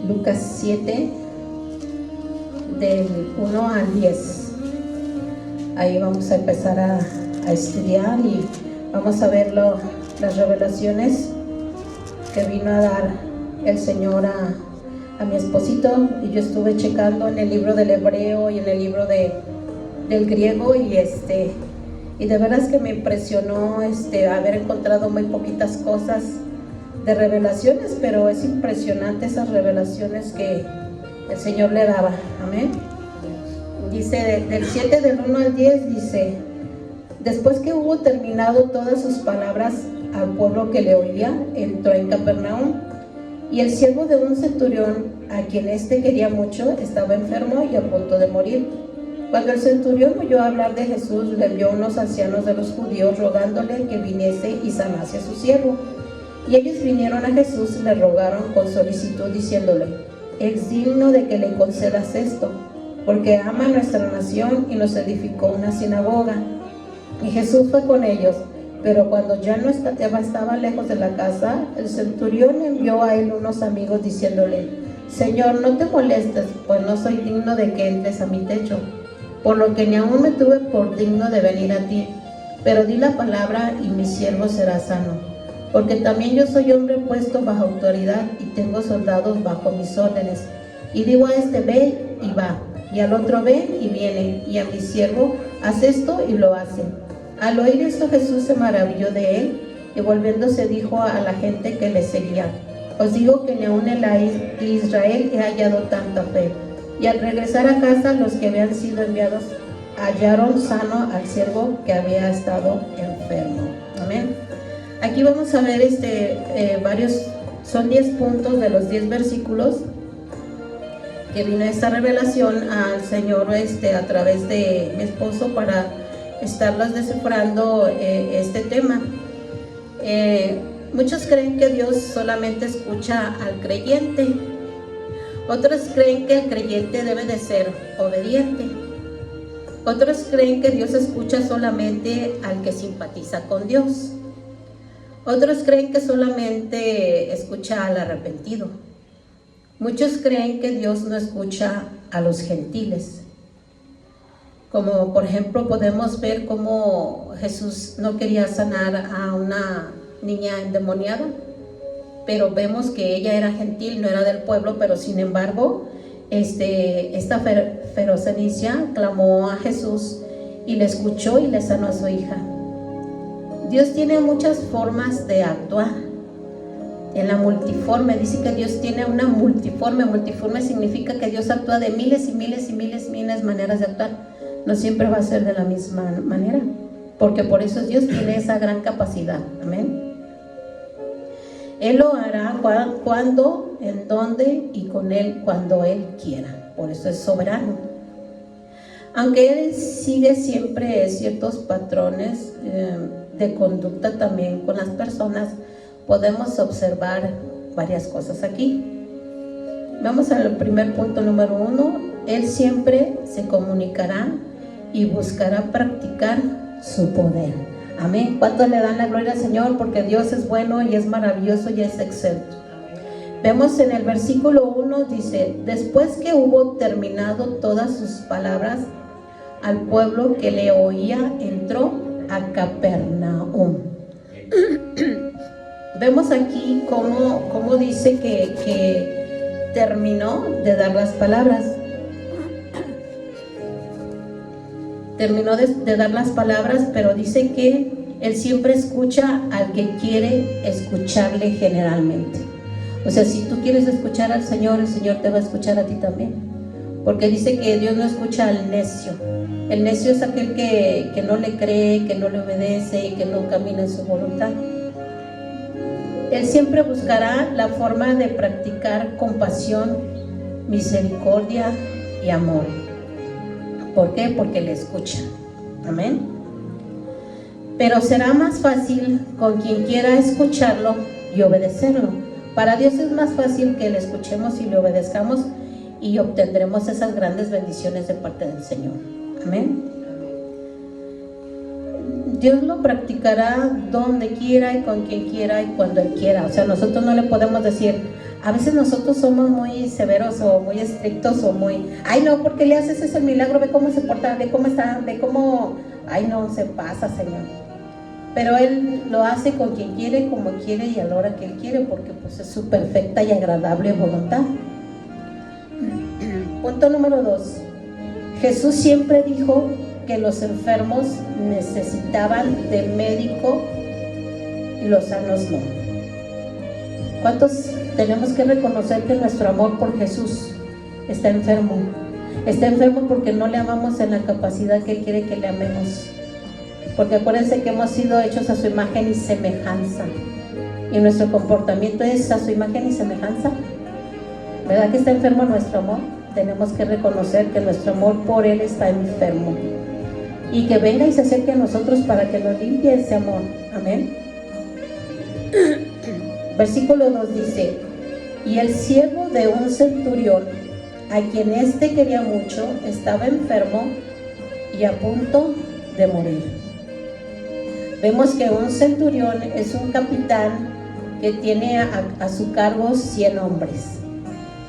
Lucas 7, del 1 al 10. Ahí vamos a empezar a estudiar y vamos a ver las revelaciones que vino a dar el Señor a mi esposito. Y yo estuve checando en el libro del hebreo y en el libro del griego y de veras que me impresionó haber encontrado muy poquitas cosas de revelaciones, pero es impresionante esas revelaciones que el Señor le daba. Amén. Dice del 7 del 1 al 10, dice: después que hubo terminado todas sus palabras al pueblo que le oía, entró en Capernaum, y el siervo de un centurión, a quien quería mucho, estaba enfermo y a punto de morir. Cuando el centurión oyó hablar de Jesús, le envió unos ancianos de los judíos rogándole que viniese y sanase a su siervo. Y ellos vinieron a Jesús y le rogaron con solicitud, diciéndole: es digno de que le concedas esto, porque ama a nuestra nación y nos edificó una sinagoga. Y Jesús fue con ellos, pero cuando ya no estaba lejos de la casa, el centurión envió a él unos amigos diciéndole: Señor, no te molestes, pues no soy digno de que entres a mi techo, por lo que ni aún me tuve por digno de venir a ti, pero di la palabra y mi siervo será sano. Porque también yo soy hombre puesto bajo autoridad y tengo soldados bajo mis órdenes. Y digo a ve y va, y al otro ven y viene, y a mi siervo haz esto y lo hace. Al oír esto Jesús se maravilló de él, y volviéndose dijo a la gente que le seguía: os digo que ni aun en Israel he hallado tanta fe. Y al regresar a casa, los que habían sido enviados hallaron sano al siervo que había estado enfermo. Amén. Aquí vamos a ver varios, son 10 puntos de los 10 versículos que vino esta revelación al Señor a través de mi esposo para estarlas descifrando este tema. Muchos creen que Dios solamente escucha al creyente. Otros creen que el creyente debe de ser obediente. Otros creen que Dios escucha solamente al que simpatiza con Dios. Otros creen que solamente escucha al arrepentido. Muchos creen que Dios no escucha a los gentiles. Como por ejemplo podemos ver cómo Jesús no quería sanar a una niña endemoniada, pero vemos que ella era gentil, no era del pueblo, pero sin embargo esta ferocenicia clamó a Jesús y le escuchó y le sanó a su hija. Dios tiene muchas formas de actuar. En la multiforme, dice que Dios tiene una multiforme. Multiforme significa que Dios actúa de miles y miles y miles y miles maneras de actuar. No siempre va a ser de la misma manera, porque por eso Dios tiene esa gran capacidad. Amén. Él lo hará cuando, en dónde y con Él cuando Él quiera. Por eso es soberano. Aunque Él sigue siempre ciertos patrones de conducta también con las personas, podemos observar varias cosas aquí. Vamos al primer punto, número 1. Él siempre se comunicará y buscará practicar su poder. Amén. ¿Cuánto le dan la gloria al Señor? Porque Dios es bueno y es maravilloso y es excelso. Vemos en el versículo 1, dice: después que hubo terminado todas sus palabras al pueblo que le oía, entró a Capernaum. Vemos aquí cómo dice que terminó de dar las palabras. Terminó de dar las palabras, pero dice que Él siempre escucha al que quiere escucharle generalmente. O sea, si tú quieres escuchar al Señor, el Señor te va a escuchar a ti también. Porque dice que Dios no escucha al necio. El necio es aquel que no le cree, que no le obedece y que no camina en su voluntad. Él siempre buscará la forma de practicar compasión, misericordia y amor. ¿Por qué? Porque le escucha. Amén. Pero será más fácil con quien quiera escucharlo y obedecerlo. Para Dios es más fácil que le escuchemos y le obedezcamos, y obtendremos esas grandes bendiciones de parte del Señor. Amén. Dios lo practicará donde quiera y con quien quiera y cuando Él quiera. O sea, nosotros no le podemos decir: A veces nosotros somos muy severos o muy estrictos o muy, ay no, ¿por qué le haces ese milagro? Ve cómo se porta, ve cómo está, ve cómo, ay no, se pasa, Señor. Pero Él lo hace con quien quiere, como quiere y a la hora que Él quiere, porque pues es su perfecta y agradable voluntad. Punto número 2. Jesús siempre dijo que los enfermos necesitaban de médico y los sanos no. ¿Cuántos tenemos que reconocer que nuestro amor por Jesús está enfermo? Está enfermo porque no le amamos en la capacidad que Él quiere que le amemos. Porque acuérdense que hemos sido hechos a su imagen y semejanza. Y nuestro comportamiento es a su imagen y semejanza. ¿Verdad que está enfermo nuestro amor? Tenemos que reconocer que nuestro amor por Él está enfermo. Y que venga y se acerque a nosotros para que nos limpie ese amor. Amén. Versículo 2 dice: y el siervo de un centurión, a quien éste quería mucho, estaba enfermo y a punto de morir. Vemos que un centurión es un capitán que tiene a su cargo 100 hombres.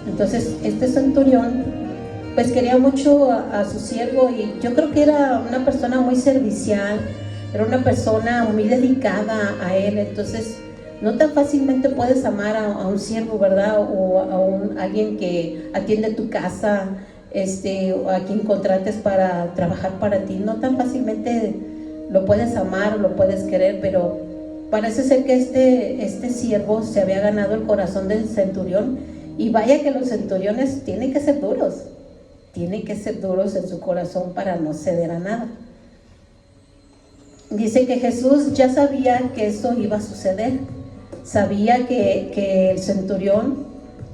Entonces este centurión pues quería mucho a su siervo, y yo creo que era una persona muy servicial, era una persona muy dedicada a él. Entonces no tan fácilmente puedes amar a un siervo, ¿verdad? O a alguien que atiende tu casa, o a quien contrates para trabajar para ti. No tan fácilmente lo puedes amar, lo puedes querer, pero parece ser que este siervo se había ganado el corazón del centurión. Y vaya que los centuriones tienen que ser duros en su corazón para no ceder a nada. Dice que Jesús ya sabía que esto iba a suceder. Sabía que el centurión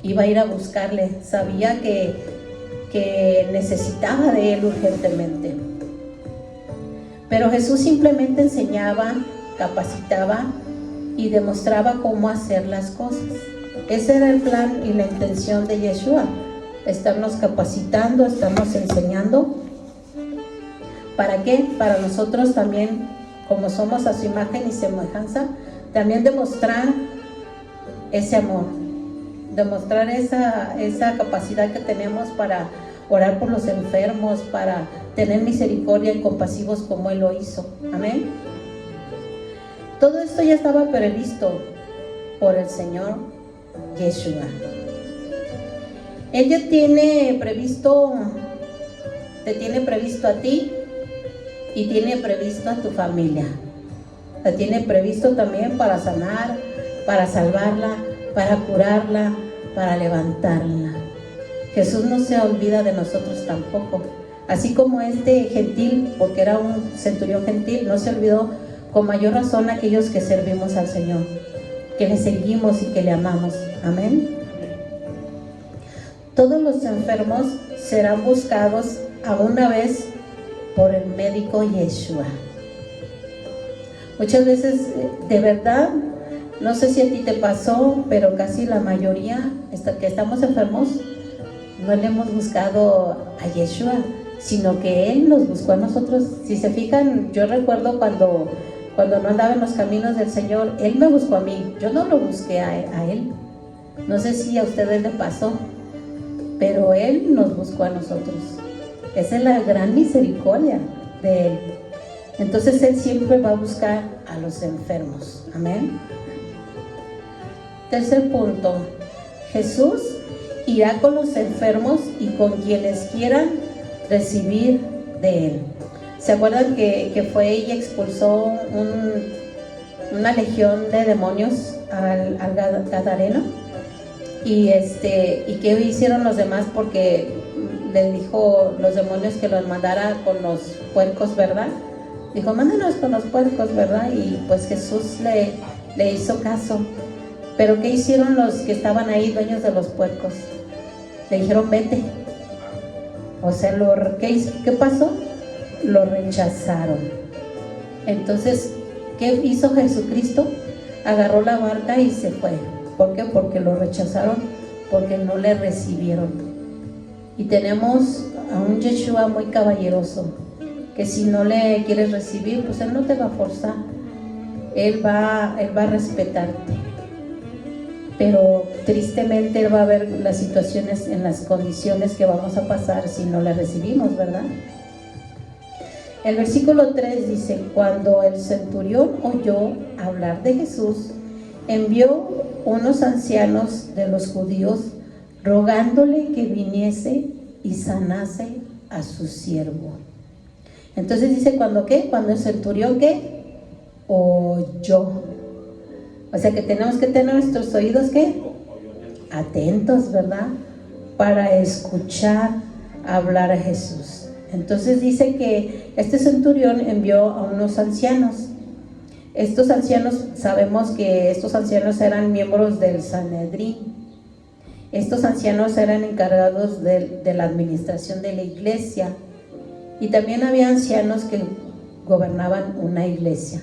iba a ir a buscarle, sabía que necesitaba de él urgentemente. Pero Jesús simplemente enseñaba, capacitaba y demostraba cómo hacer las cosas. Ese era el plan y la intención de Yeshua: estarnos capacitando, estarnos enseñando. ¿Para qué? Para nosotros también, como somos a su imagen y semejanza, también demostrar ese amor, demostrar esa capacidad que tenemos para orar por los enfermos, para tener misericordia y compasivos como Él lo hizo. Amén. Todo esto ya estaba previsto por el Señor Yeshua. Él ya te tiene previsto a ti y tiene previsto a tu familia. La tiene previsto también para sanar, para salvarla, para curarla, para levantarla. Jesús no se olvida de nosotros tampoco. Así como este gentil, porque era un centurión gentil, no se olvidó con mayor razón aquellos que servimos al Señor, que le seguimos y que le amamos. Amén. Todos los enfermos serán buscados a una vez por el médico Yeshua. Muchas veces, de verdad, no sé si a ti te pasó, pero casi la mayoría que estamos enfermos no le hemos buscado a Yeshua, sino que Él nos buscó a nosotros. Si se fijan, yo recuerdo cuando no andaba en los caminos del Señor, Él me buscó a mí, yo no lo busqué a Él. No sé si a ustedes le pasó, pero Él nos buscó a nosotros. Esa es la gran misericordia de Él. Entonces Él siempre va a buscar a los enfermos. Amén. Tercer punto: Jesús irá con los enfermos y con quienes quieran recibir de Él. ¿Se acuerdan que fue y expulsó una legión de demonios al Gadareno? Y ¿qué hicieron los demás? Porque le dijo los demonios que los mandara con los puercos, ¿verdad? Dijo, mándanos con los puercos, ¿verdad? Y pues Jesús le hizo caso. Pero ¿qué hicieron los que estaban ahí, dueños de los puercos? Le dijeron, vete. O sea, ¿qué pasó? Lo rechazaron. Entonces, ¿qué hizo Jesucristo? Agarró la barca y se fue. ¿Por qué? Porque lo rechazaron, porque no le recibieron. Y tenemos a un Yeshua muy caballeroso, que si no le quieres recibir, pues Él no te va a forzar. Él va a respetarte. pero tristemente va a haber las situaciones en las condiciones que vamos a pasar si no la recibimos, ¿verdad? El versículo 3 dice: cuando el centurión oyó hablar de Jesús, envió unos ancianos de los judíos rogándole que viniese y sanase a su siervo. Entonces dice, ¿cuándo qué? Cuando el centurión ¿qué? Oyó. O sea que tenemos que tener nuestros oídos ¿qué? Atentos, ¿verdad? Para escuchar hablar a Jesús. Entonces dice que este centurión envió a unos ancianos. Estos ancianos, sabemos que estos ancianos eran miembros del Sanedrín. Estos ancianos eran encargados de la administración de la iglesia. Y también había ancianos que gobernaban una iglesia.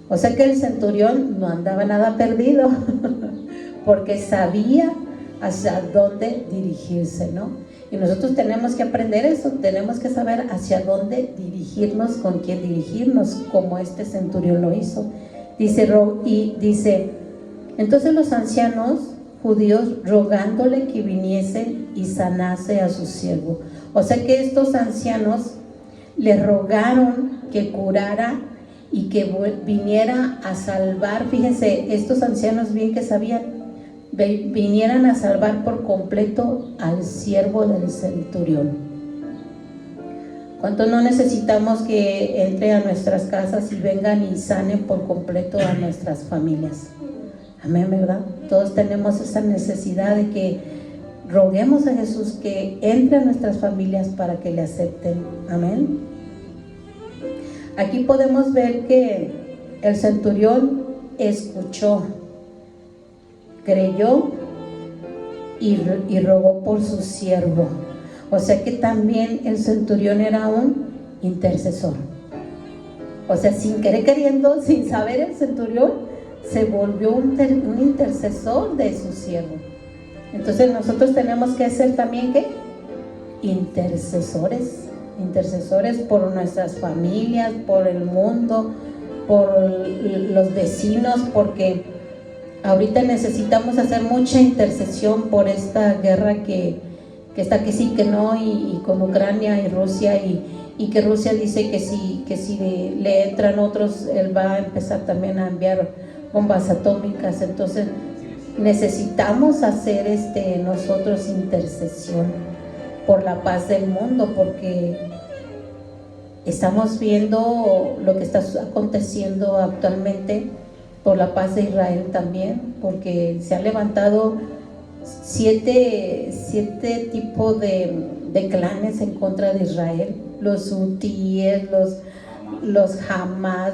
O sea que el centurión no andaba nada perdido, porque sabía hacia dónde dirigirse, ¿no? Y nosotros tenemos que aprender eso, tenemos que saber hacia dónde dirigirnos, con quién dirigirnos, como este centurión lo hizo. Dice, entonces los ancianos judíos rogándole que viniese y sanase a su siervo. O sea que estos ancianos le rogaron que curara y que viniera a salvar. Fíjense, estos ancianos bien que sabían, vinieran a salvar por completo al siervo del centurión. ¿Cuánto no necesitamos que entre a nuestras casas y vengan y sanen por completo a nuestras familias? Amén, ¿verdad? Todos tenemos esa necesidad de que roguemos a Jesús que entre a nuestras familias para que le acepten. Amén. Aquí podemos ver que el centurión escuchó, creyó y rogó por su siervo. O sea que también el centurión era un intercesor. O sea, sin querer queriendo, sin saber, el centurión se volvió un intercesor de su siervo. Entonces nosotros tenemos que ser también ¿qué? Intercesores por nuestras familias, por el mundo, por los vecinos, porque ahorita necesitamos hacer mucha intercesión por esta guerra que está que sí, que no, y con Ucrania y Rusia, y que Rusia dice que si le entran otros, él va a empezar también a enviar bombas atómicas. Entonces necesitamos hacer nosotros intercesión por la paz del mundo, porque estamos viendo lo que está aconteciendo actualmente, por la paz de Israel también, porque se han levantado siete tipos de clanes en contra de Israel: los hutíes, los Hamas,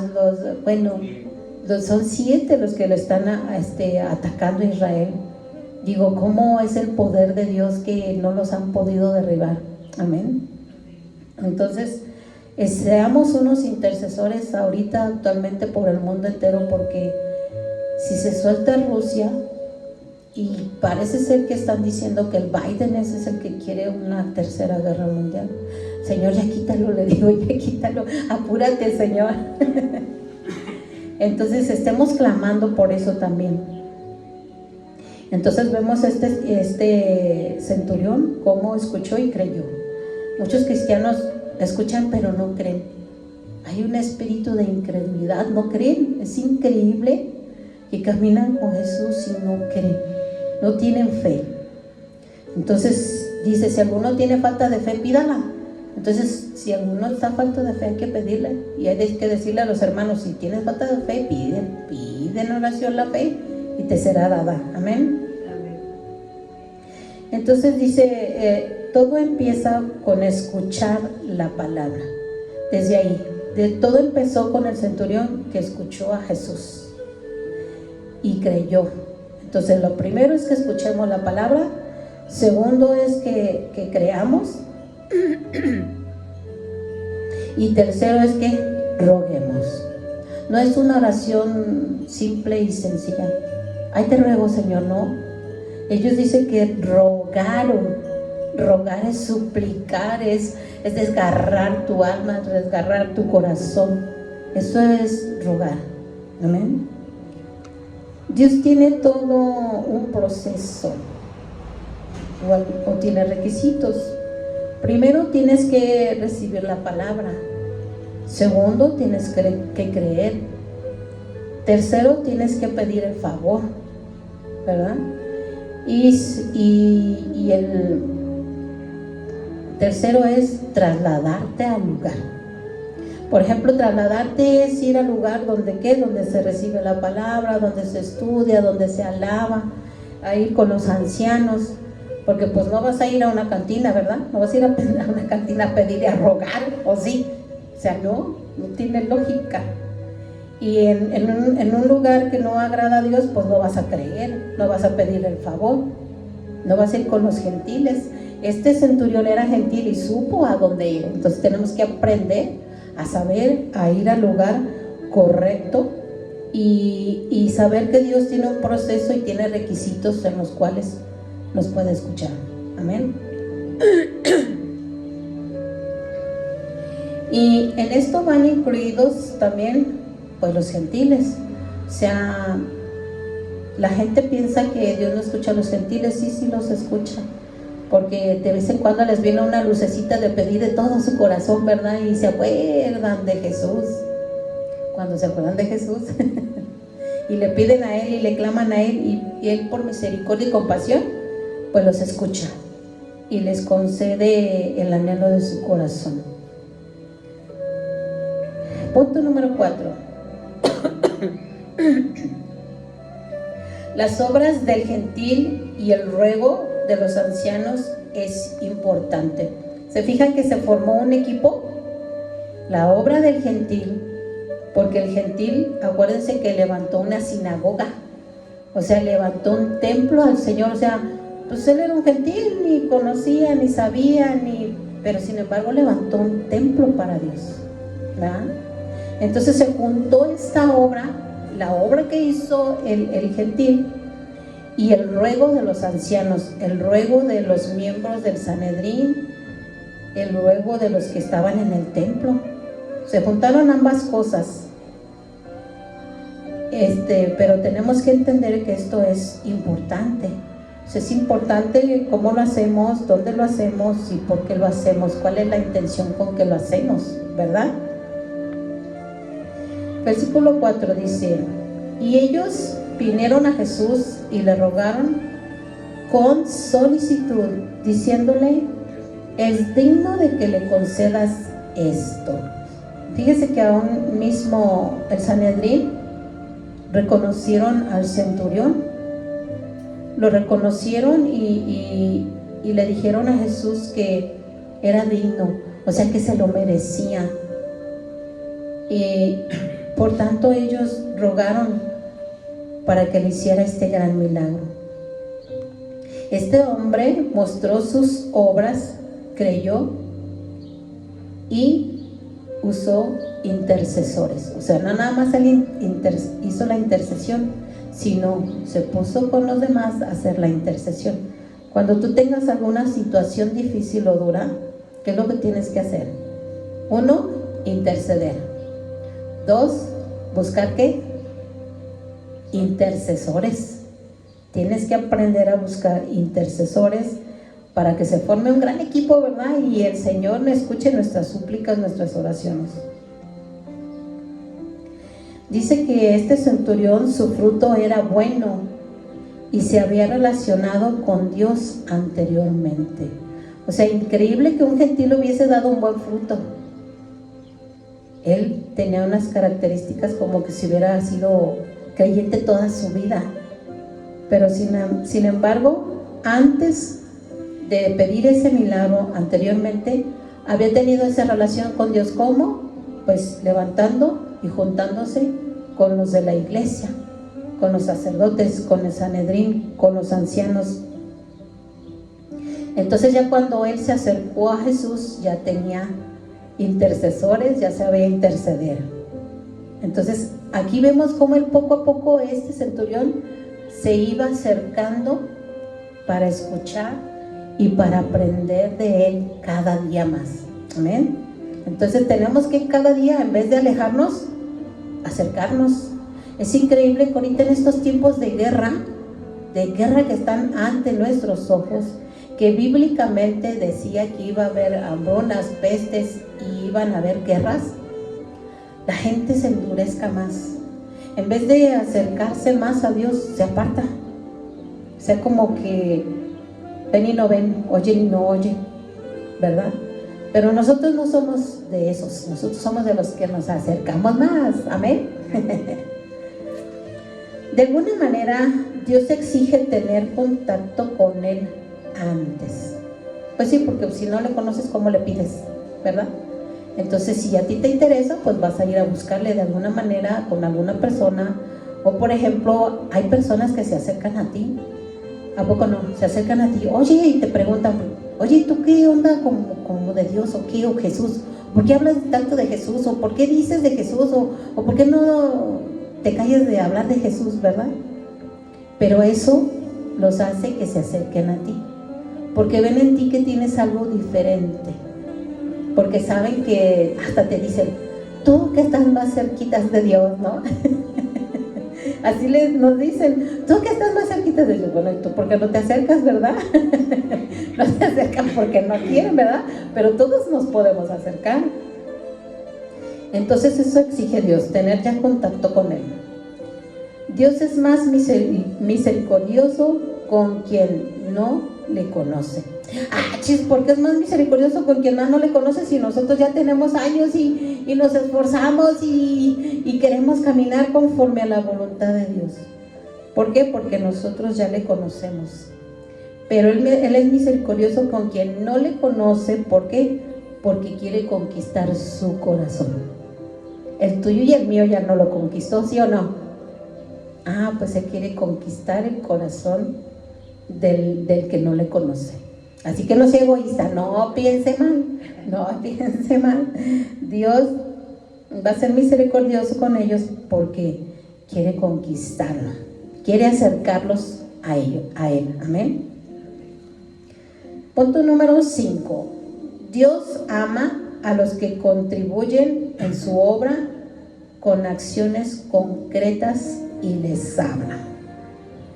son 7 los que lo están atacando a Israel. Digo, ¿cómo es el poder de Dios que no los han podido derribar? Amén. Entonces, seamos unos intercesores ahorita actualmente por el mundo entero, porque si se suelta Rusia, y parece ser que están diciendo que el Biden es el que quiere una tercera guerra mundial. Señor, ya quítalo, le digo, ya quítalo, apúrate, Señor. Entonces estemos clamando por eso también. Entonces vemos este centurión cómo escuchó y creyó. Muchos cristianos escuchan pero no creen. Hay un espíritu de incredulidad, no creen. Es increíble que caminan con Jesús y no creen, no tienen fe. Entonces dice, si alguno tiene falta de fe, pídala. Entonces, si alguno está falta de fe, hay que pedirle. Y hay que decirle a los hermanos, si tienes falta de fe, pide en oración la fe y te será dada. Amén. Entonces dice, todo empieza con escuchar la palabra. Desde ahí, todo empezó con el centurión que escuchó a Jesús y creyó. Entonces lo primero es que escuchemos la palabra. Segundo es que creamos. Y tercero es que roguemos. No es una oración simple y sencilla. Ay, te ruego, Señor, no. Ellos dicen que rogaron. Rogar es suplicar, es desgarrar tu alma, desgarrar tu corazón. Eso es rogar. Amén. Dios tiene todo un proceso o tiene requisitos. Primero tienes que recibir la palabra. Segundo, tienes que creer. Tercero, tienes que pedir el favor, ¿verdad? Y el tercero es trasladarte al lugar. Por ejemplo, trasladarte es ir al lugar donde se recibe la palabra, donde se estudia, donde se alaba, a ir con los ancianos, porque pues no vas a ir a una cantina, ¿verdad? No vas a ir a una cantina a pedir y a rogar, ¿o sí? O sea, no tiene lógica. Y en un lugar que no agrada a Dios, pues no vas a creer, no vas a pedir el favor, no vas a ir con los gentiles. Este centurión era gentil y supo a dónde ir. Entonces tenemos que aprender a saber, a ir al lugar correcto y saber que Dios tiene un proceso y tiene requisitos en los cuales nos puede escuchar. Amén. Y en esto van incluidos también pues los gentiles. O sea, la gente piensa que Dios no escucha a los gentiles. Sí los escucha, porque de vez en cuando les viene una lucecita de pedir de todo su corazón, ¿verdad? Y se acuerdan de Jesús. Cuando se acuerdan de Jesús y le piden a Él y le claman a Él, y Él por misericordia y compasión pues los escucha y les concede el anhelo de su corazón. Punto número 4. Las obras del gentil y el ruego de los ancianos es importante. ¿Se fijan que se formó un equipo? La obra del gentil, porque el gentil, acuérdense que levantó una sinagoga, o sea, levantó un templo al Señor. O sea, pues él era un gentil, ni conocía, ni sabía, pero sin embargo levantó un templo para Dios, ¿verdad? Entonces se juntó esta obra, la obra que hizo el gentil, y el ruego de los ancianos, el ruego de los miembros del Sanedrín, el ruego de los que estaban en el templo. Se juntaron ambas cosas. Pero tenemos que entender que esto es importante. O sea, es importante cómo lo hacemos, dónde lo hacemos y por qué lo hacemos, cuál es la intención con que lo hacemos, ¿verdad? Versículo 4 dice: y ellos vinieron a Jesús y le rogaron con solicitud, diciéndole: es digno de que le concedas esto. Fíjese que aún mismo el Sanedrín reconocieron al centurión, lo reconocieron y le dijeron a Jesús que era digno, o sea que se lo merecía, y por tanto ellos rogaron para que le hiciera este gran milagro. Este hombre mostró sus obras, creyó y usó intercesores. O sea, no nada más él hizo la intercesión, sino se puso con los demás a hacer la intercesión. Cuando tú tengas alguna situación difícil o dura, ¿qué es lo que tienes que hacer? 1, interceder. 2, buscar ¿qué? Intercesores. Tienes que aprender a buscar intercesores para que se forme un gran equipo, ¿verdad? Y el Señor escuche nuestras súplicas, nuestras oraciones. Dice que este centurión, su fruto era bueno y se había relacionado con Dios anteriormente. O sea, increíble que un gentil hubiese dado un buen fruto. Él tenía unas características como que si hubiera sido creyente toda su vida. Pero sin embargo, antes de pedir ese milagro, anteriormente había tenido esa relación con Dios. ¿Cómo? Pues levantando y juntándose con los de la iglesia, con los sacerdotes, con el Sanedrín, con los ancianos. Entonces ya cuando él se acercó a Jesús, ya tenía intercesores, ya sabía interceder. Entonces aquí vemos cómo él poco a poco, este centurión, se iba acercando para escuchar y para aprender de él cada día más. Amén. Entonces tenemos que cada día, en vez de alejarnos, acercarnos. Es increíble que ahorita en estos tiempos de guerra que están ante nuestros ojos, que bíblicamente decía que iba a haber hambrunas, pestes y iban a haber guerras, la gente se endurezca más. En vez de acercarse más a Dios, se aparta. O sea, como que ven y no ven, oyen y no oyen, ¿verdad? Pero nosotros no somos de esos, nosotros somos de los que nos acercamos más, amén. De alguna manera, Dios exige tener contacto con Él antes. Pues sí, porque si no le conoces, ¿cómo le pides? ¿Verdad? Entonces, si a ti te interesa, pues vas a ir a buscarle de alguna manera con alguna persona. O por ejemplo, hay personas que se acercan a ti. ¿A poco no? Se acercan a ti, oye, y te preguntan, oye, ¿tú qué onda como de Dios o qué, o Jesús? ¿Por qué hablas tanto de Jesús? ¿O por qué dices de Jesús? ¿O por qué no te calles de hablar de Jesús, verdad? Pero eso los hace que se acerquen a ti, porque ven en ti que tienes algo diferente, porque saben que hasta te dicen, tú que estás más cerquitas de Dios, ¿no? Así nos dicen, tú que estás más cerquita de Dios. Bueno, ¿y tú por qué no te acercas, verdad? No se acercan porque no quieren, ¿verdad? Pero todos nos podemos acercar. Entonces eso exige Dios, tener ya contacto con Él. Dios es más misericordioso con quien no le conoce. ¿Por qué es más misericordioso con quien más no le conoce si nosotros ya tenemos años y nos esforzamos y queremos caminar conforme a la voluntad de Dios? ¿Por qué? Porque nosotros ya le conocemos. Pero Él es misericordioso con quien no le conoce. ¿Por qué? Porque quiere conquistar su corazón. El tuyo y el mío ya no lo conquistó, ¿sí o no? Pues Él quiere conquistar el corazón del que no le conoce. Así que no sea egoísta, no piense mal. Dios va a ser misericordioso con ellos porque quiere conquistarlo, quiere acercarlos a Él, amén. Punto número 5. Dios ama a los que contribuyen en su obra con acciones concretas y les habla.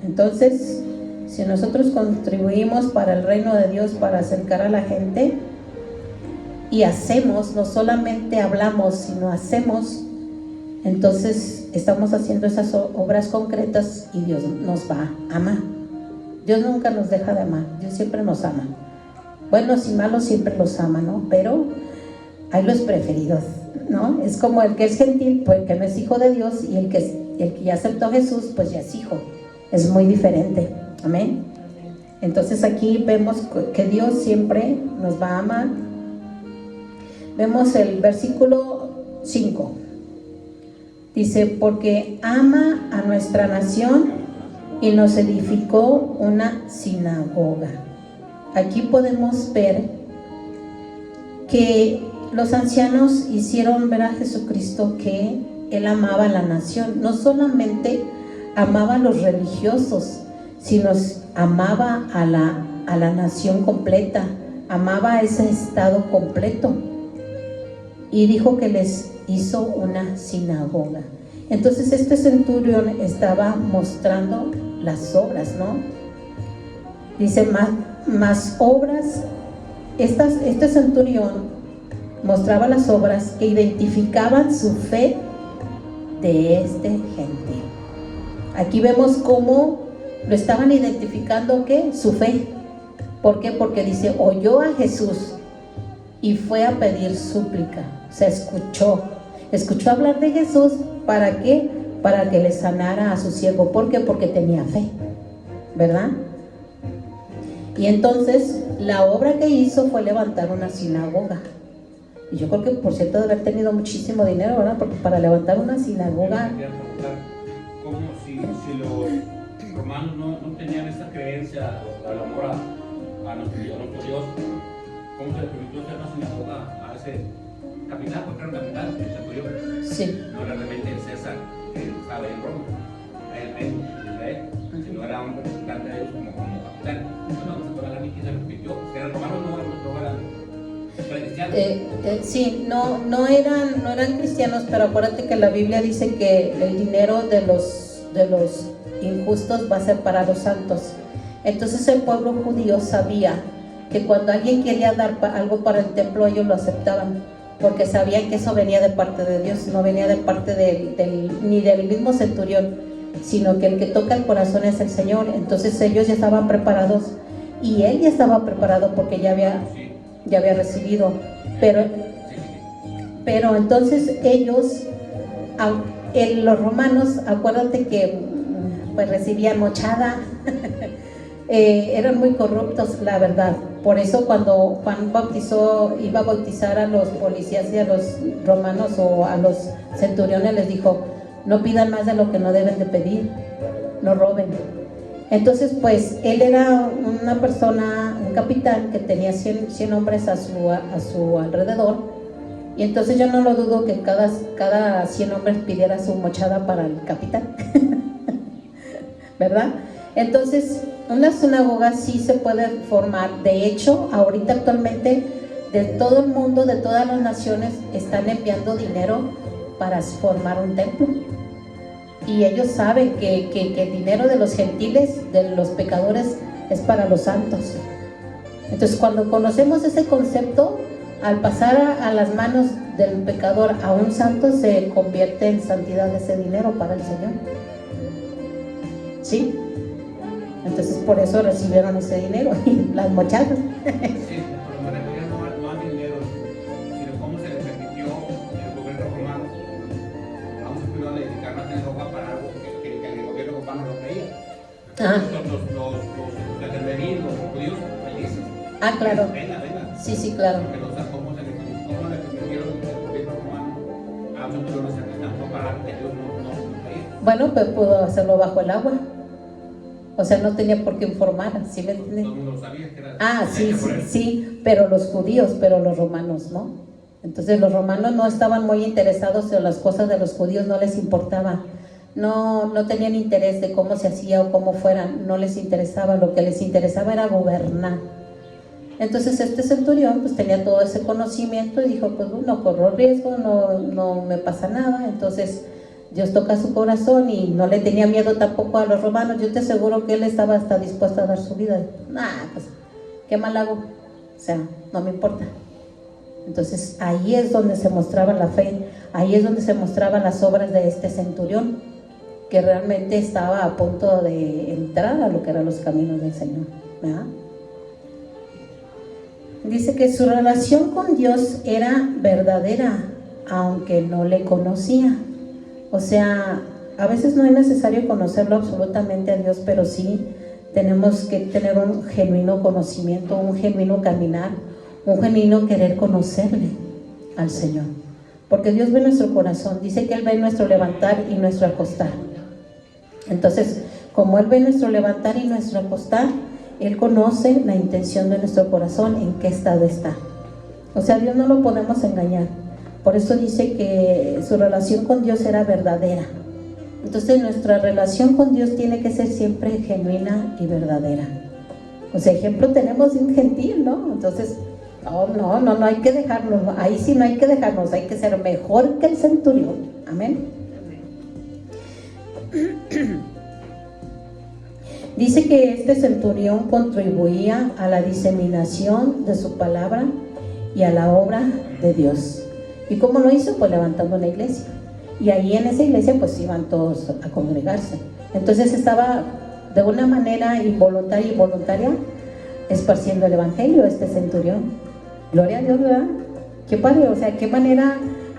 Entonces, si nosotros contribuimos para el reino de Dios, para acercar a la gente, y hacemos, no solamente hablamos, sino hacemos, entonces estamos haciendo esas obras concretas y Dios nos va a amar. Dios nunca nos deja de amar, Dios siempre nos ama. Buenos y malos siempre los ama, ¿no? Pero hay los preferidos, ¿no? Es como el que es gentil, pues que no es hijo de Dios, y el que ya aceptó a Jesús, pues ya es hijo. Es muy diferente, amén. Entonces aquí vemos que Dios siempre nos va a amar. Vemos el versículo 5. Dice, porque ama a nuestra nación y nos edificó una sinagoga. Aquí podemos ver que los ancianos hicieron ver a Jesucristo que Él amaba a la nación. No solamente amaba a los religiosos, sino amaba a la nación completa, amaba a ese estado completo. Y dijo que les hizo una sinagoga. Entonces este centurión estaba mostrando las obras, ¿no? Dice, más obras. Este centurión mostraba las obras que identificaban su fe de este gentil. Aquí vemos cómo lo estaban identificando, ¿qué? Su fe. ¿Por qué? Porque dice, oyó a Jesús y fue a pedir súplica. O sea, escuchó hablar de Jesús. ¿Para qué? Para que le sanara a su siervo. ¿Por qué? Porque tenía fe, ¿verdad? Y entonces la obra que hizo fue levantar una sinagoga. Y yo creo que, por cierto, debe haber tenido muchísimo dinero, ¿verdad? Porque para levantar una sinagoga... Como si los romanos no tenían esa creencia al amor a nuestro Dios, ¿cómo se le permitió hacer una sinagoga a ese capitán? Porque era un capitán, el centurión. Sí. No era realmente el César que estaba en Roma, era el rey de Israel, sino era un representante de ellos como capitán. Entonces, la mitad se le permitió. Si eran romanos, no eran cristianos. cristianos. Sí, no eran cristianos, pero acuérdate que la Biblia dice que el dinero de los injustos va a ser para los santos. Entonces el pueblo judío sabía que cuando alguien quería dar algo para el templo, ellos lo aceptaban, porque sabían que eso venía de parte de Dios, no venía de parte ni del mismo centurión, sino que el que toca el corazón es el Señor. Entonces ellos ya estaban preparados, y él ya estaba preparado porque ya había recibido. Pero entonces ellos, los romanos, acuérdate que pues recibían mochada. Eran muy corruptos, la verdad. Por eso cuando Juan iba a bautizar a los policías y a los romanos o a los centuriones, les dijo: no pidan más de lo que no deben de pedir, no roben. Entonces pues él era una persona, un capitán que tenía 100 hombres a su alrededor, y entonces yo no lo dudo que cada 100 hombres pidiera su mochada para el capitán. ¿Verdad? Entonces una sinagoga sí se puede formar. De hecho, ahorita actualmente de todo el mundo, de todas las naciones, están enviando dinero para formar un templo. Y ellos saben que el dinero de los gentiles, de los pecadores, es para los santos. Entonces cuando conocemos ese concepto, al pasar a las manos del pecador a un santo, se convierte en santidad ese dinero para el Señor. ¿Sí? Entonces por eso recibieron ese dinero y las mochadas. Sí, pero no refería no al dinero, sino cómo se le permitió el gobierno romano a un centurión dedicar más dinero para algo que el gobierno romano no creía. Los entenderían, los judíos felices. Claro. Venga. Sí, claro. Pero o sea, cómo le permitieron el gobierno romano a un centurión para algo que Dios no creía. Bueno, pues pudo hacerlo bajo el agua. O sea, no tenía por qué informar, ¿sí me entiendes? Todo el mundo sabía que era. Sí, pero los judíos, pero los romanos no. Entonces los romanos no estaban muy interesados en las cosas de los judíos, no les importaba. No tenían interés de cómo se hacía o cómo fueran, no les interesaba. Lo que les interesaba era gobernar. Entonces este centurión pues tenía todo ese conocimiento y dijo: pues no corro riesgo, no me pasa nada. Entonces Dios toca su corazón y no le tenía miedo tampoco a los romanos. Yo te aseguro que él estaba hasta dispuesto a dar su vida. Pues qué mal hago, o sea, no me importa. Entonces ahí es donde se mostraba la fe, ahí es donde se mostraban las obras de este centurión, que realmente estaba a punto de entrar a lo que eran los caminos del Señor, ¿verdad? Dice que su relación con Dios era verdadera, aunque no le conocía. O sea, a veces no es necesario conocerlo absolutamente a Dios, pero sí tenemos que tener un genuino conocimiento, un genuino caminar, un genuino querer conocerle al Señor. Porque Dios ve nuestro corazón, dice que Él ve nuestro levantar y nuestro acostar. Entonces, como Él ve nuestro levantar y nuestro acostar, Él conoce la intención de nuestro corazón, en qué estado está. O sea, Dios no lo podemos engañar. Por eso dice que su relación con Dios era verdadera. Entonces nuestra relación con Dios tiene que ser siempre genuina y verdadera. O sea, ejemplo tenemos de un gentil, ¿no? Entonces, no hay que dejarnos. Ahí sí no hay que dejarnos, hay que ser mejor que el centurión. Amén. Dice que este centurión contribuía a la diseminación de su palabra y a la obra de Dios. ¿Y cómo lo hizo? Pues levantando una iglesia. Y ahí en esa iglesia pues iban todos a congregarse. Entonces estaba de una manera involuntaria y voluntaria esparciendo el evangelio este centurión. Gloria a Dios, ¿verdad? Qué padre, o sea, qué manera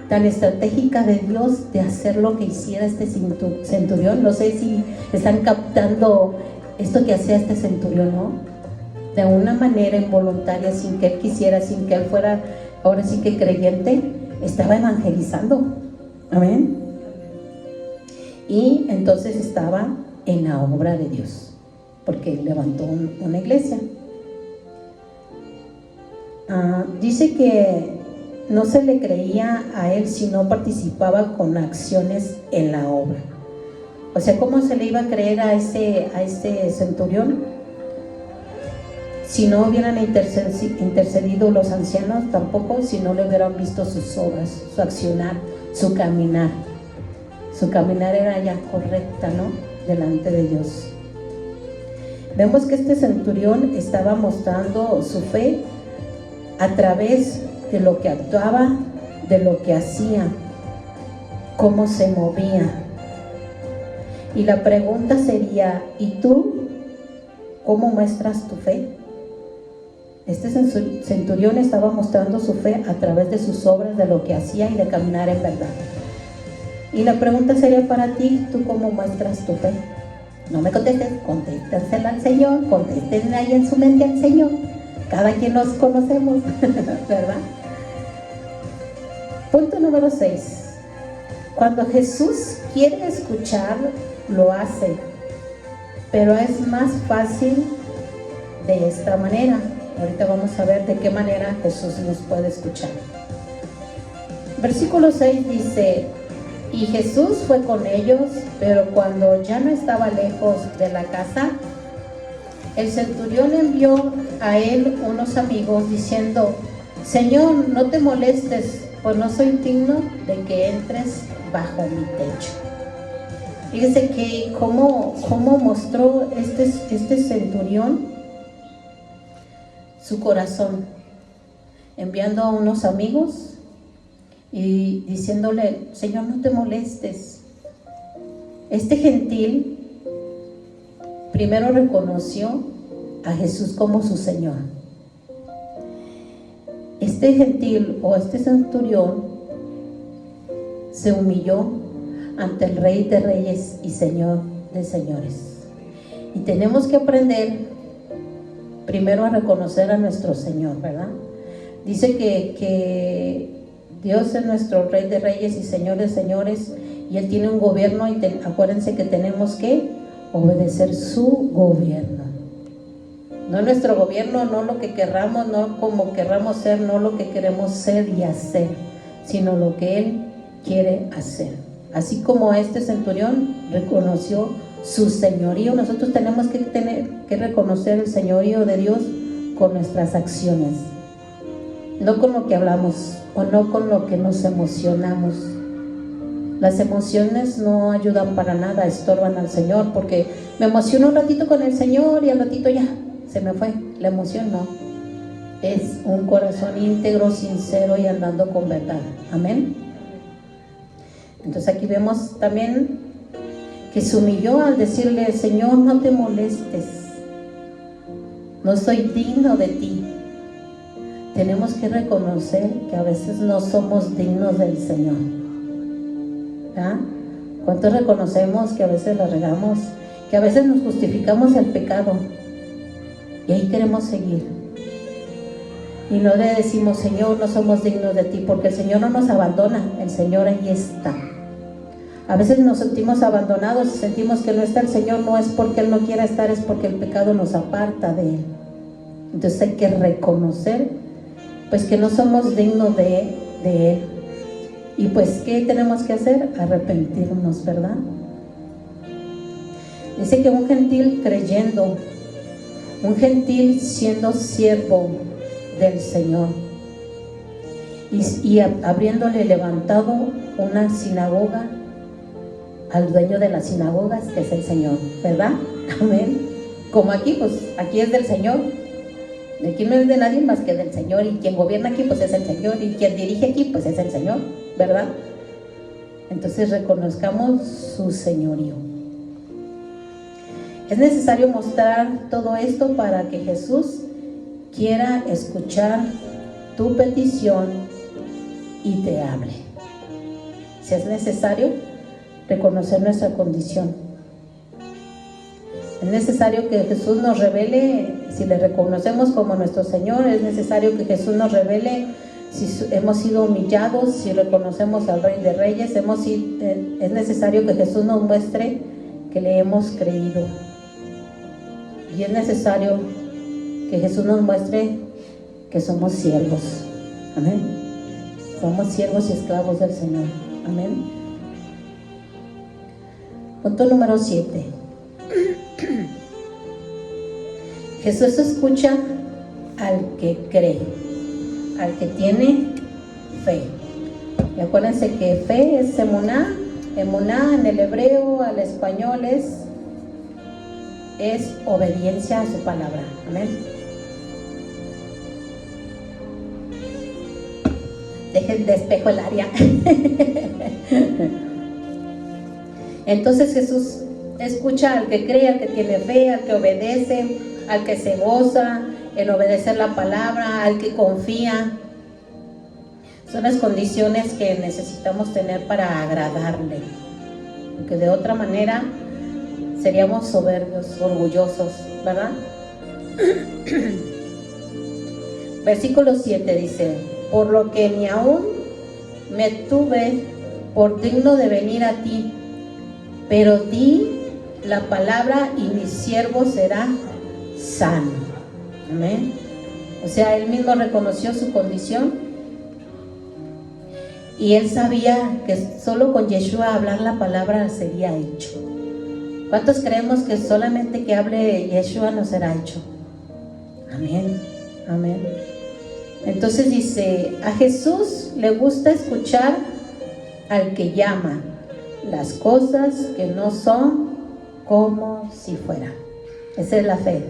tan estratégica de Dios de hacer lo que hiciera este centurión. No sé si están captando esto que hacía este centurión, ¿no? De una manera involuntaria, sin que él quisiera, sin que él fuera ahora sí que creyente, estaba evangelizando. Amén. Y entonces estaba en la obra de Dios, porque levantó una iglesia. Dice que no se le creía a él si no participaba con acciones en la obra. O sea, ¿cómo se le iba a creer a ese centurión Si no hubieran intercedido los ancianos, tampoco si no le hubieran visto sus obras, su accionar, su caminar. Su caminar era ya correcta, ¿no? Delante de Dios. Vemos que este centurión estaba mostrando su fe a través de lo que actuaba, de lo que hacía, cómo se movía. Y la pregunta sería, ¿y tú cómo muestras tu fe? Este centurión estaba mostrando su fe a través de sus obras, de lo que hacía y de caminar en verdad. Y la pregunta sería para ti, ¿tú cómo muestras tu fe? No me contestes, contéstensela al Señor, contéstenle ahí en su mente al Señor. Cada quien nos conocemos, ¿verdad? Punto número 6. Cuando Jesús quiere escuchar, lo hace, pero es más fácil de esta manera. Ahorita vamos a ver de qué manera Jesús nos puede escuchar. Versículo 6 dice: y Jesús fue con ellos, pero cuando ya no estaba lejos de la casa, el centurión envió a él unos amigos diciendo: Señor, no te molestes, pues no soy digno de que entres bajo mi techo. Fíjese que cómo mostró este centurión su corazón, enviando a unos amigos y diciéndole: Señor, no te molestes. Este gentil primero reconoció a Jesús como su Señor. Este gentil o este centurión se humilló ante el Rey de Reyes y Señor de Señores. Y tenemos que aprender primero a reconocer a nuestro Señor, ¿verdad? Dice que Dios es nuestro Rey de Reyes y Señor de Señores, y Él tiene un gobierno, y acuérdense que tenemos que obedecer su gobierno. No nuestro gobierno, no lo que querramos, no como querramos ser, no lo que queremos ser y hacer, sino lo que Él quiere hacer. Así como este centurión reconoció su señorío, nosotros tenemos que reconocer el señorío de Dios con nuestras acciones, no con lo que hablamos o no con lo que nos emocionamos. Las emociones no ayudan para nada, estorban al Señor, porque me emociono un ratito con el Señor y al ratito ya se me fue. La emoción no, es un corazón íntegro, sincero y andando con verdad. Amén. Entonces aquí vemos también que se humilló al decirle: Señor, no te molestes, no soy digno de ti. Tenemos que reconocer que a veces no somos dignos del Señor. ¿Ah? ¿Cuántos reconocemos que a veces la regamos? Que a veces nos justificamos el pecado y ahí queremos seguir. Y no le decimos: Señor, no somos dignos de ti, porque el Señor no nos abandona, el Señor ahí está. A veces nos sentimos abandonados y sentimos que no está el Señor, no es porque Él no quiera estar, es porque el pecado nos aparta de Él. Entonces hay que reconocer pues que no somos dignos de Él. Y pues, ¿qué tenemos que hacer? Arrepentirnos, ¿verdad? Dice que un gentil creyendo, un gentil siendo siervo del Señor y habiéndole levantado una sinagoga al dueño de las sinagogas, que es el Señor, ¿verdad? Amén. Como aquí, pues aquí es del Señor. De aquí no es de nadie más que del Señor, y quien gobierna aquí pues es el Señor, y quien dirige aquí pues es el Señor, ¿verdad? Entonces reconozcamos su señorío. Es necesario mostrar todo esto para que Jesús quiera escuchar tu petición y te hable. Si es necesario reconocer nuestra condición, es necesario que Jesús nos revele. Si le reconocemos como nuestro Señor, es necesario que Jesús nos revele si hemos sido humillados, si reconocemos al Rey de Reyes. Es necesario que Jesús nos muestre que le hemos creído, y es necesario que Jesús nos muestre que somos siervos. Amén. Somos siervos y esclavos del Señor. Amén. Punto número 7. Jesús escucha al que cree, al que tiene fe. Y acuérdense que fe es emuná. Emuná en el hebreo, al español es obediencia a su palabra. Amén. Dejen despejo el área. Entonces Jesús escucha al que cree, al que tiene fe, al que obedece, al que se goza en obedecer la palabra, al que confía. Son las condiciones que necesitamos tener para agradarle, porque de otra manera seríamos soberbios, orgullosos, ¿verdad? Versículo 7 dice: por lo que ni aún me tuve por digno de venir a ti, pero di la palabra y mi siervo será sano. Amén. O sea, él mismo reconoció su condición y él sabía que solo con Yeshua hablar la palabra sería hecho. ¿Cuántos creemos que solamente que hable Yeshua nos será hecho? Amén, amén. Entonces dice, a Jesús le gusta escuchar al que llama las cosas que no son como si fueran. Esa es la fe,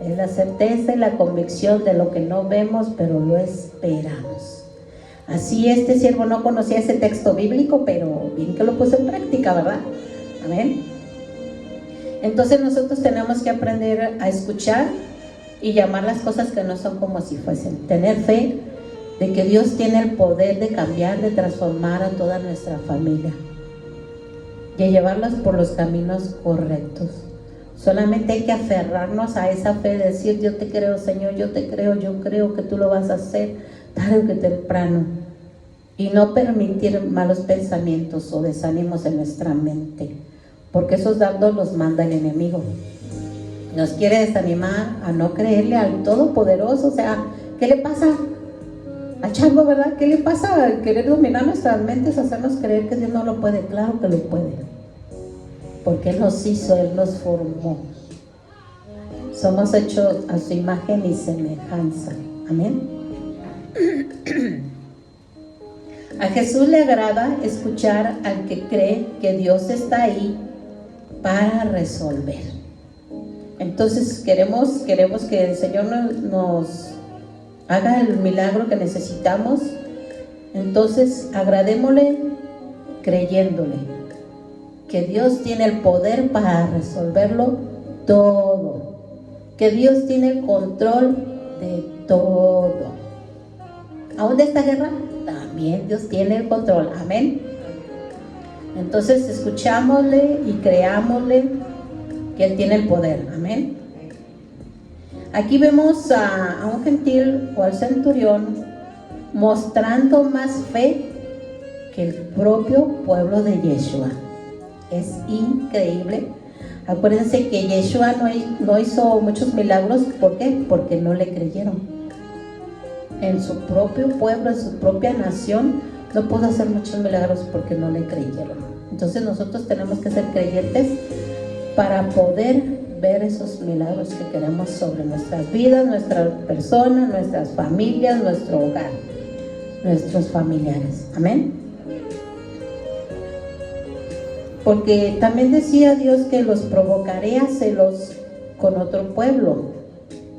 es la certeza y la convicción de lo que no vemos, pero lo esperamos. Así este siervo no conocía ese texto bíblico, pero bien que lo puso en práctica, ¿verdad? Amén. Entonces nosotros tenemos que aprender a escuchar y llamar las cosas que no son como si fuesen. Tener fe de que Dios tiene el poder de cambiar, de transformar a toda nuestra familia y a llevarlas por los caminos correctos. Solamente hay que aferrarnos a esa fe, de decir: yo te creo, Señor, yo te creo, yo creo que tú lo vas a hacer tarde que temprano, y no permitir malos pensamientos o desánimos en nuestra mente, porque esos dardos los manda el enemigo. Nos quiere desanimar a no creerle al Todopoderoso. O sea, ¿qué le pasa al chango, verdad? ¿Qué le pasa al querer dominar nuestras mentes, hacernos creer que Dios no lo puede? Claro que lo puede, porque Él nos hizo, Él nos formó. Somos hechos a su imagen y semejanza. Amén. A Jesús le agrada escuchar al que cree que Dios está ahí para resolver. Entonces queremos que el Señor nos haga el milagro que necesitamos. Entonces agradémosle creyéndole que Dios tiene el poder para resolverlo todo, que Dios tiene el control de todo. ¿Aún de esta guerra? También Dios tiene el control. Amén. Entonces escuchámosle y creámosle que Él tiene el poder. Amén. Aquí vemos a un gentil o al centurión mostrando más fe que el propio pueblo de Yeshua. Es increíble. Acuérdense que Yeshua no hizo muchos milagros. ¿Por qué? Porque no le creyeron. En su propio pueblo, en su propia nación, no pudo hacer muchos milagros porque no le creyeron. Entonces nosotros tenemos que ser creyentes para poder ver esos milagros que queremos sobre nuestras vidas, nuestras personas, nuestras familias, nuestro hogar, nuestros familiares. Amén. Porque también decía Dios que los provocaré a celos con otro pueblo.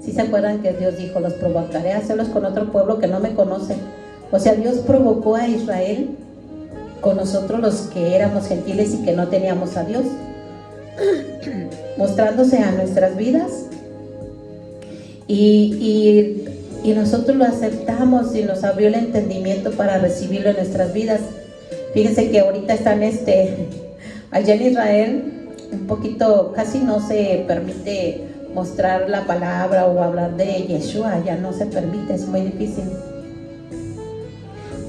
¿Sí se acuerdan que Dios dijo: los provocaré a celos con otro pueblo que no me conoce? O sea, Dios provocó a Israel con nosotros los que éramos gentiles y que no teníamos a Dios, mostrándose a nuestras vidas, y nosotros lo aceptamos y nos abrió el entendimiento para recibirlo en nuestras vidas. Fíjense que ahorita están allá en Israel un poquito, casi no se permite mostrar la palabra o hablar de Yeshua, ya no se permite, es muy difícil.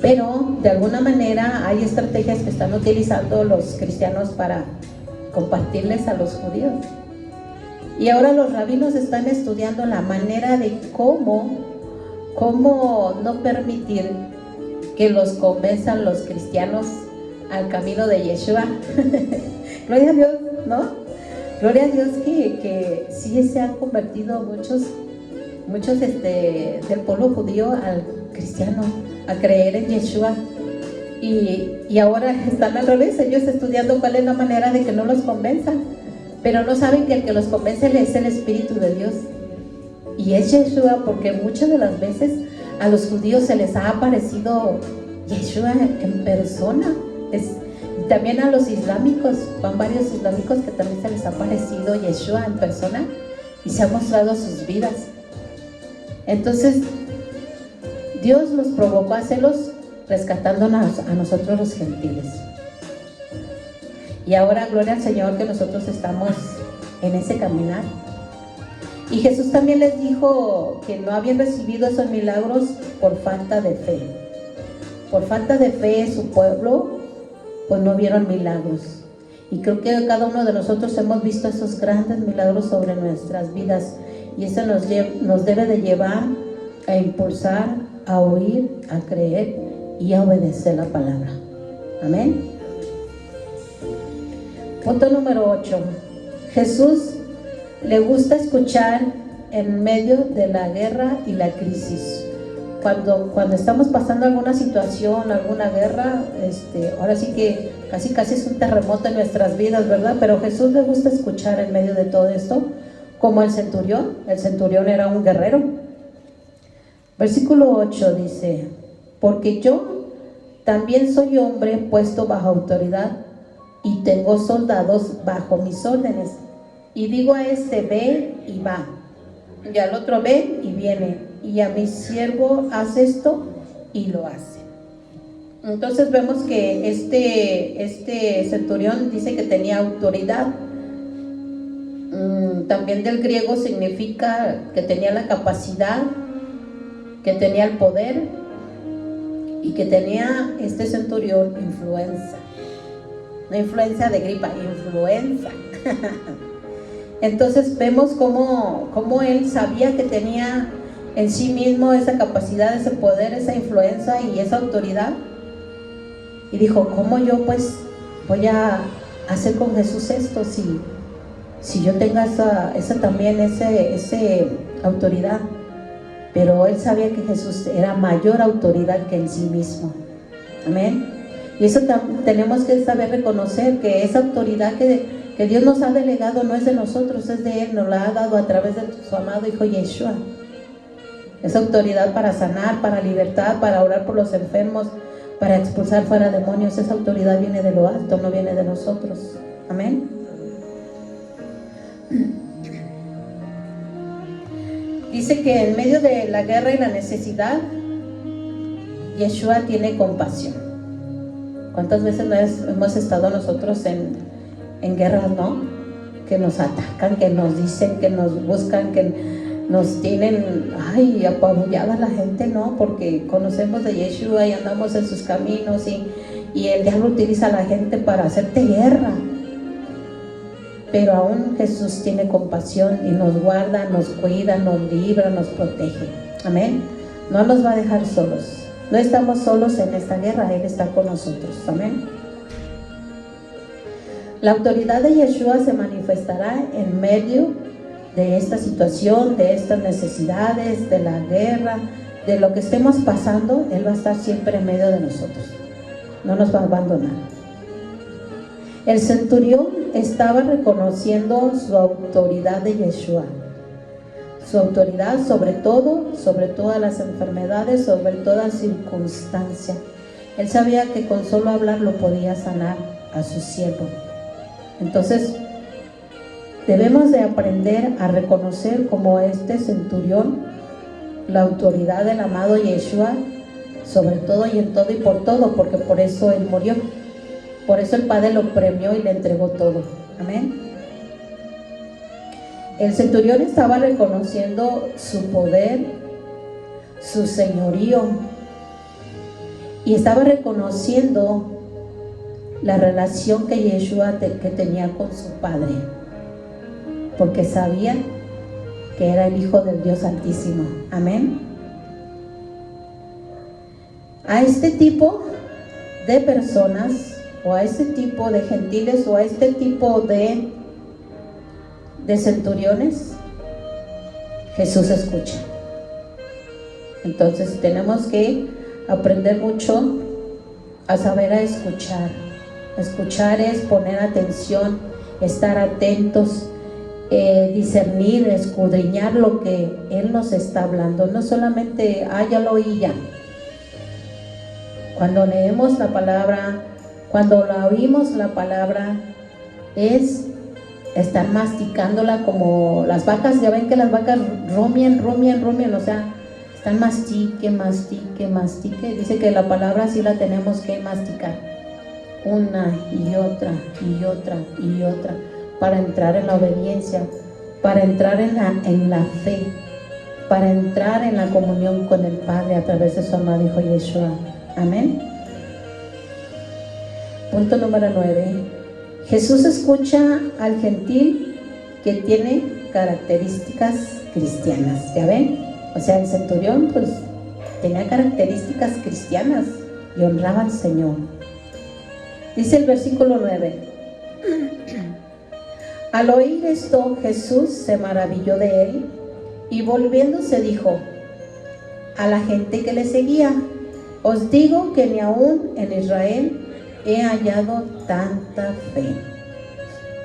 Pero de alguna manera hay estrategias que están utilizando los cristianos para compartirles a los judíos. Y ahora los rabinos están estudiando la manera de cómo no permitir que los convenzan los cristianos al camino de Yeshua. Gloria a Dios, ¿no? Gloria a Dios que sí se han convertido muchos muchos del pueblo judío al cristiano, a creer en Yeshua. Y ahora están al revés, ellos estudiando cuál es la manera de que no los convenzan, pero no saben que el que los convence es el Espíritu de Dios. Y es Yeshua, porque muchas de las veces a los judíos se les ha aparecido Yeshua en persona. También a los islámicos, van varios islámicos que también se les ha aparecido Yeshua en persona y se ha mostrado sus vidas. Entonces, Dios los provocó a hacerlos rescatándonos a nosotros los gentiles. Y ahora, gloria al Señor, que nosotros estamos en ese caminar. Y Jesús también les dijo que no habían recibido esos milagros por falta de fe. Por falta de fe, su pueblo, pues no vieron milagros. Y creo que cada uno de nosotros hemos visto esos grandes milagros sobre nuestras vidas. Y eso nos debe de llevar a impulsar, a oír, a creer y a obedecer la palabra. Amén. Punto número 8. Jesús le gusta escuchar en medio de la guerra y la crisis. Cuando estamos pasando alguna situación, alguna guerra, ahora sí que casi es un terremoto en nuestras vidas, ¿verdad? Pero Jesús le gusta escuchar en medio de todo esto, como el centurión. El centurión era un guerrero. Versículo 8 dice: porque yo también soy hombre puesto bajo autoridad y tengo soldados bajo mis órdenes. Y digo a este, ve y va, y al otro, ve y viene, y a mi siervo, haz esto, y lo hace. Entonces vemos que este centurión dice que tenía autoridad. También del griego significa que tenía la capacidad, que tenía el poder, y que tenía este centurión influencia. No influencia de gripa, influenza. Entonces vemos cómo él sabía que tenía en sí mismo esa capacidad, ese poder, esa influencia y esa autoridad. Y dijo, ¿cómo yo pues voy a hacer con Jesús esto si yo tenga esa autoridad? Pero él sabía que Jesús era mayor autoridad que en sí mismo. Amén. Y eso tenemos que saber reconocer, que esa autoridad que Dios nos ha delegado no es de nosotros, es de Él, nos la ha dado a través de su amado Hijo Yeshua. Esa autoridad para sanar, para libertad, para orar por los enfermos, para expulsar fuera demonios, esa autoridad viene de lo alto, no viene de nosotros. Amén. Dice que en medio de la guerra y la necesidad, Yeshua tiene compasión. ¿Cuántas veces hemos estado nosotros en guerras, no? Que nos atacan, que nos dicen, que nos buscan, que nos tienen, apabullada la gente, ¿no? Porque conocemos de Yeshua y andamos en sus caminos y el diablo utiliza a la gente para hacerte guerra. Pero aún Jesús tiene compasión y nos guarda, nos cuida, nos libra, nos protege. Amén. No nos va a dejar solos. No estamos solos en esta guerra, Él está con nosotros. Amén. La autoridad de Yeshua se manifestará en medio de esta situación, de estas necesidades, de la guerra, de lo que estemos pasando. Él va a estar siempre en medio de nosotros. No nos va a abandonar. El centurión estaba reconociendo su autoridad de Yeshua. Su autoridad sobre todo, sobre todas las enfermedades, sobre toda circunstancia. Él sabía que con solo hablar lo podía sanar a su siervo. Entonces, debemos de aprender a reconocer como este centurión la autoridad del amado Yeshua sobre todo y en todo y por todo, porque por eso Él murió. Por eso el Padre lo premió y le entregó todo. Amén. El centurión estaba reconociendo su poder, su señorío, y estaba reconociendo la relación que Yeshua que tenía con su Padre, porque sabía que era el Hijo del Dios Altísimo. Amén. A este tipo de personas, o a este tipo de gentiles, o a este tipo de centuriones, Jesús escucha. Entonces tenemos que aprender mucho a saber a escuchar. Escuchar es poner atención, estar atentos, discernir, escudriñar lo que Él nos está hablando. No solamente, ya lo oí ya. Cuando leemos la palabra, cuando la oímos la palabra, es estar masticándola como las vacas. Ya ven que las vacas rumien, o sea, están mastique. Dice que la palabra sí la tenemos que masticar una y otra, para entrar en la obediencia, para entrar en la fe, para entrar en la comunión con el Padre a través de su amado Hijo Yeshua. Amén. Punto número 9. Jesús escucha al gentil que tiene características cristianas. ¿Ya ven? O sea, el centurión pues tenía características cristianas y honraba al Señor. Dice el versículo 9: al oír esto, Jesús se maravilló de él y volviéndose dijo a la gente que le seguía: os digo que ni aún en Israel he hallado tanta fe.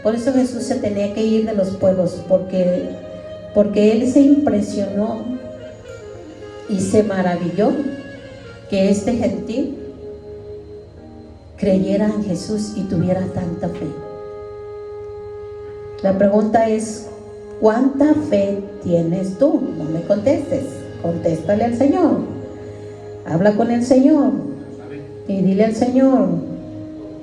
Por eso Jesús se tenía que ir de los pueblos, porque él se impresionó y se maravilló que este gentil creyera en Jesús y tuviera tanta fe. La pregunta es: ¿cuánta fe tienes tú? No me contestes, contéstale al Señor. Habla con el Señor y dile al Señor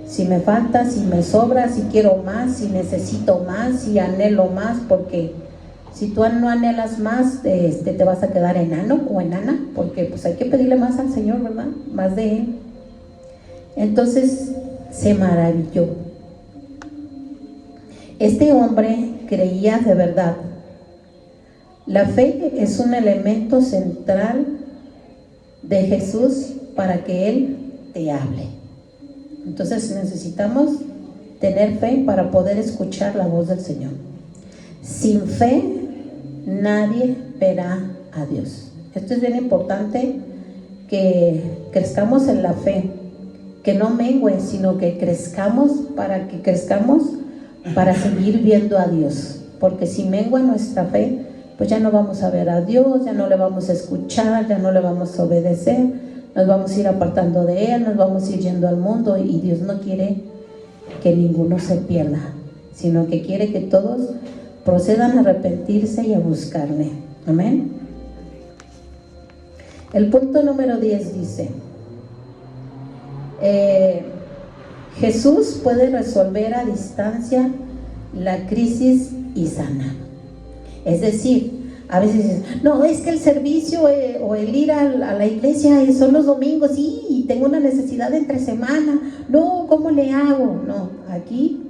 si me falta, si me sobra, si quiero más, si necesito más, si anhelo más, porque si tú no anhelas más, te vas a quedar enano o enana, porque pues hay que pedirle más al Señor, ¿verdad? Más de Él. Entonces se maravilló. Este hombre creía de verdad. La fe es un elemento central de Jesús para que Él te hable. Entonces necesitamos tener fe para poder escuchar la voz del Señor. Sin fe nadie verá a Dios. Esto es bien importante, que crezcamos en la fe, que no mengue, sino que crezcamos para seguir viendo a Dios. Porque si mengua nuestra fe, pues ya no vamos a ver a Dios, ya no le vamos a escuchar, ya no le vamos a obedecer, nos vamos a ir apartando de Él, nos vamos a ir yendo al mundo, y Dios no quiere que ninguno se pierda, sino que quiere que todos procedan a arrepentirse y a buscarle. Amén. El punto número 10 dice: Jesús puede resolver a distancia la crisis y sanar. Es decir, a veces dices: no, es que el servicio o el ir a la iglesia son los domingos, sí, y tengo una necesidad entre semana, no, ¿cómo le hago? No, aquí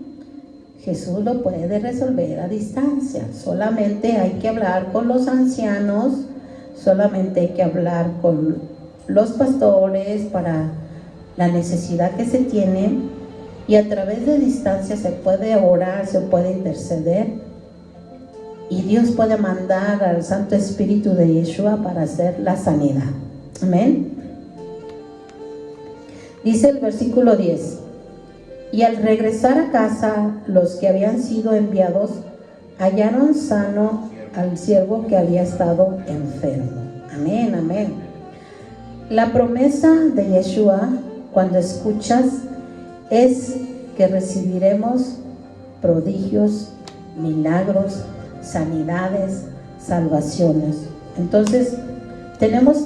Jesús lo puede resolver a distancia. Solamente hay que hablar con los ancianos, solamente hay que hablar con los pastores para la necesidad que se tiene, y a través de distancia se puede orar, se puede interceder, y Dios puede mandar al Santo Espíritu de Yeshua para hacer la sanidad. Amén. Dice el versículo 10: y al regresar a casa, los que habían sido enviados hallaron sano al siervo que había estado enfermo. Amén, amén. La promesa de Yeshua, cuando escuchas, es que recibiremos prodigios, milagros, sanidades, salvaciones. Entonces tenemos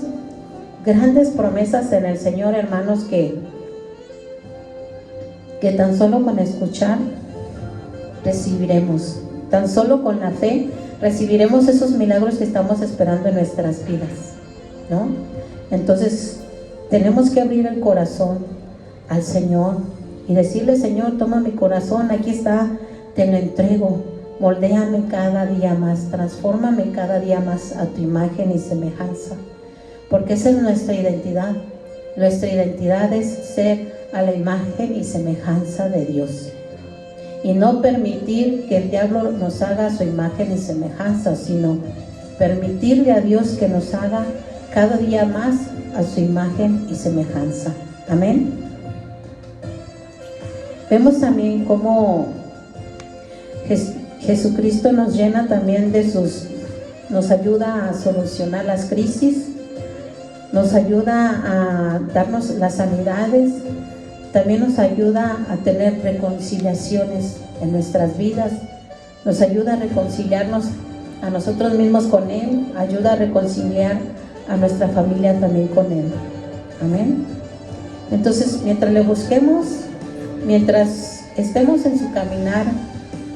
grandes promesas en el Señor, hermanos, que tan solo con escuchar recibiremos, tan solo con la fe recibiremos esos milagros que estamos esperando en nuestras vidas, ¿no? Entonces tenemos que abrir el corazón al Señor y decirle: Señor, toma mi corazón, aquí está, te lo entrego, moldéame cada día más, transfórmame cada día más a tu imagen y semejanza, porque esa es nuestra identidad. Nuestra identidad es ser a la imagen y semejanza de Dios, y no permitir que el diablo nos haga a su imagen y semejanza, sino permitirle a Dios que nos haga cada día más a su imagen y semejanza. Amén. Vemos también cómo Jesucristo nos llena también nos ayuda a solucionar las crisis, nos ayuda a darnos las sanidades, también nos ayuda a tener reconciliaciones en nuestras vidas, nos ayuda a reconciliarnos a nosotros mismos con Él, ayuda a reconciliar a nuestra familia también con Él. Amén. Entonces, mientras le busquemos, mientras estemos en su caminar,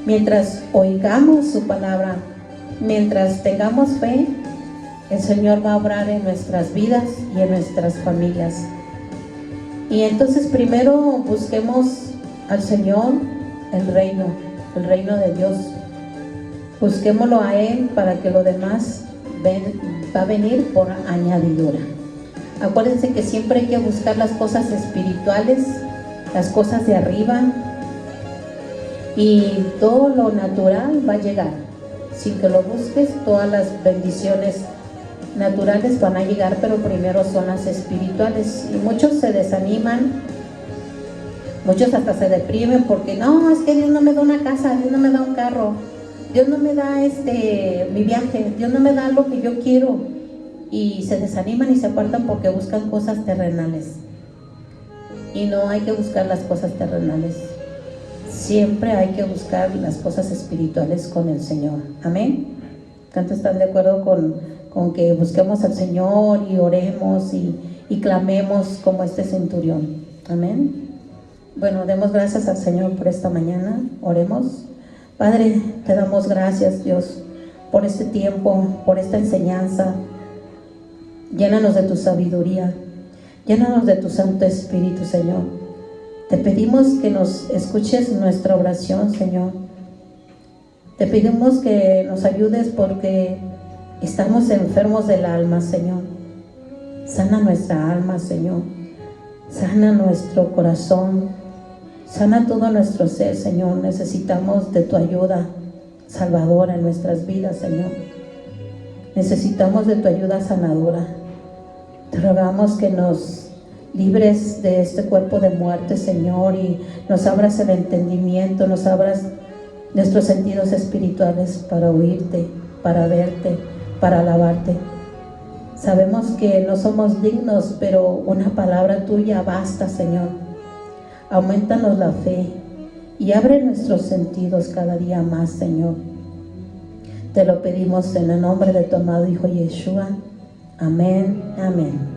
mientras oigamos su palabra, mientras tengamos fe, el Señor va a obrar en nuestras vidas y en nuestras familias. Y entonces primero busquemos al Señor, el reino de Dios. Busquémoslo a Él para que lo demás va a venir por añadidura. Acuérdense que siempre hay que buscar las cosas espirituales, las cosas de arriba, y todo lo natural va a llegar. Sin que lo busques, todas las bendiciones naturales van a llegar, pero primero son las espirituales. Y muchos se desaniman, muchos hasta se deprimen porque no, es que Dios no me da una casa, Dios no me da un carro, Dios no me da mi viaje, Dios no me da lo que yo quiero, y se desaniman y se apartan porque buscan cosas terrenales. Y no hay que buscar las cosas terrenales, siempre hay que buscar las cosas espirituales con el Señor. Amén. ¿Cuántos están de acuerdo con que busquemos al Señor y oremos y clamemos como este centurión? Amén. Bueno, demos gracias al Señor por esta mañana. Oremos. Padre, te damos gracias, Dios, por este tiempo, por esta enseñanza. Llénanos de tu sabiduría, llénanos de tu Santo Espíritu, Señor. Te pedimos que nos escuches nuestra oración, Señor. Te pedimos que nos ayudes porque estamos enfermos del alma, Señor. Sana nuestra alma, Señor. Sana nuestro corazón. Sana todo nuestro ser, Señor. Necesitamos de tu ayuda salvadora en nuestras vidas, Señor. Necesitamos de tu ayuda sanadora. Te rogamos que nos libres de este cuerpo de muerte, Señor, y nos abras el entendimiento, nos abras nuestros sentidos espirituales para oírte, para verte, para alabarte. Sabemos que no somos dignos, pero una palabra tuya basta, Señor. Aumentanos la fe y abre nuestros sentidos cada día más, Señor. Te lo pedimos en el nombre de tu amado Hijo Yeshua. Amén, amén.